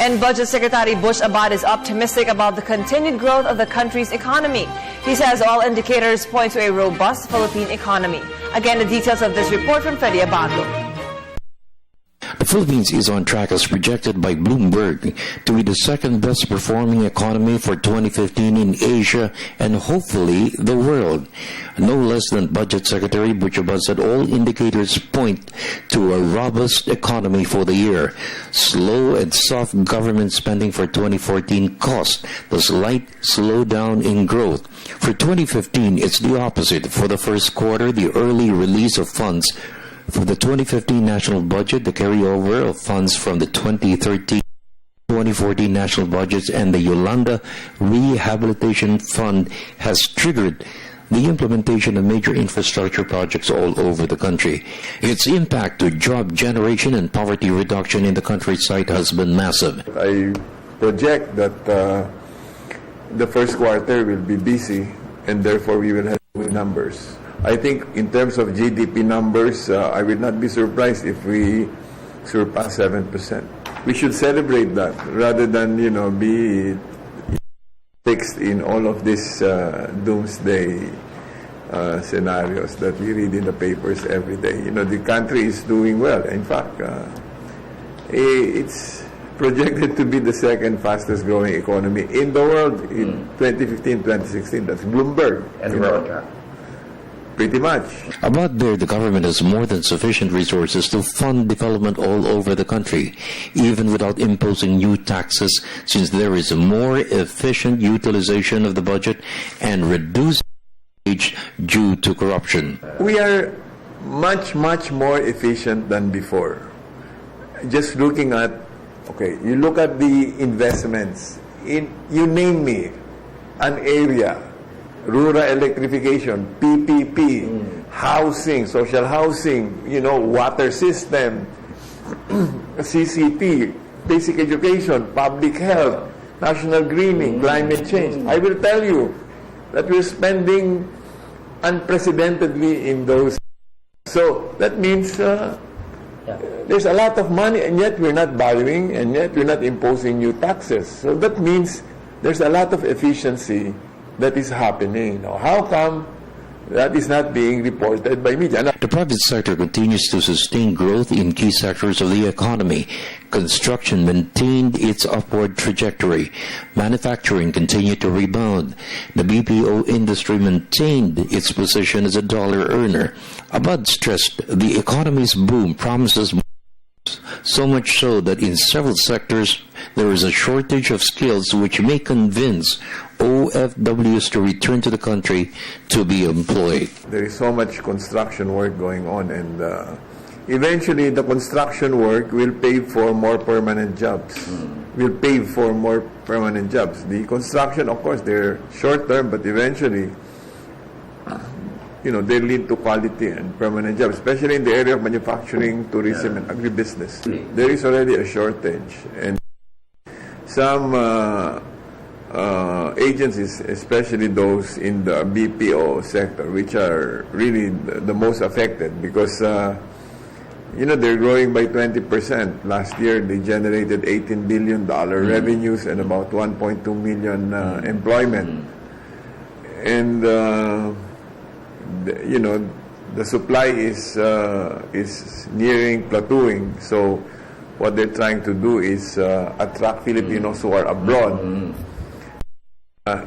And Budget Secretary Abando is optimistic about the continued growth of the country's economy. He says all indicators point to a robust Philippine economy. Again, the details of this report from Freddie Abando. The Philippines is on track as projected by Bloomberg to be the second best performing economy for 2015 in Asia and hopefully the world. No less than Budget Secretary Abando said all indicators point to a robust economy for the year. Slow and soft government spending for 2014 caused the slight slowdown in growth. For 2015, it's the opposite. For the first quarter, the early release of funds for the 2015 national budget, the carryover of funds from the 2013-2014 national budgets, and the Yolanda Rehabilitation Fund has triggered the implementation of major infrastructure projects all over the country. Its impact to job generation and poverty reduction in the countryside has been massive. I project that the first quarter will be busy, and therefore we will have good numbers. I think in terms of GDP numbers, I will not be surprised if we surpass 7%. We should celebrate that rather than, be fixed in all of these doomsday scenarios that we read in the papers every day. The country is doing well. In fact, it's projected to be the second fastest growing economy in the world in 2015-2016. That's Bloomberg. And we're on track. Pretty much. About there, the government has more than sufficient resources to fund development all over the country, even without imposing new taxes, since there is a more efficient utilization of the budget and reduced wage due to corruption. We are much, much more efficient than before. Just looking at, you look at the investments, you name me an area. Rural electrification, PPP, housing, social housing, water system, CCT, basic education, public health, national greening, climate change. I will tell you that we're spending unprecedentedly in those. So that means there's a lot of money, and yet we're not borrowing, and yet we're not imposing new taxes. So that means there's a lot of efficiency that is happening. How come that is not being reported by media? The private sector continues to sustain growth in key sectors of the economy. Construction maintained its upward trajectory. Manufacturing continued to rebound. The BPO industry maintained its position as a dollar earner. Abando stressed the economy's boom promises more, so much so that in several sectors there is a shortage of skills which may convince OFWs to return to the country to be employed. There is so much construction work going on, and eventually the construction work will pay for more permanent jobs. Will pay for more permanent jobs. The construction, of course, they're short-term, but eventually, they lead to quality and permanent jobs, especially in the area of manufacturing, tourism, and agribusiness. There is already a shortage, and some agencies, especially those in the BPO sector, which are really the most affected because, they're growing by 20%. Last year, they generated $18 billion revenues and about 1.2 million employment. And, the supply is nearing plateauing. So what they're trying to do is attract Filipinos who are abroad.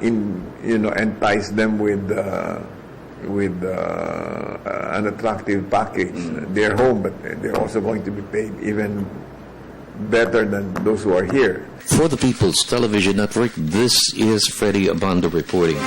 Entice them with an attractive package. They're home, but they're also going to be paid even better than those who are here. For the People's Television Network, this is Freddie Abando reporting.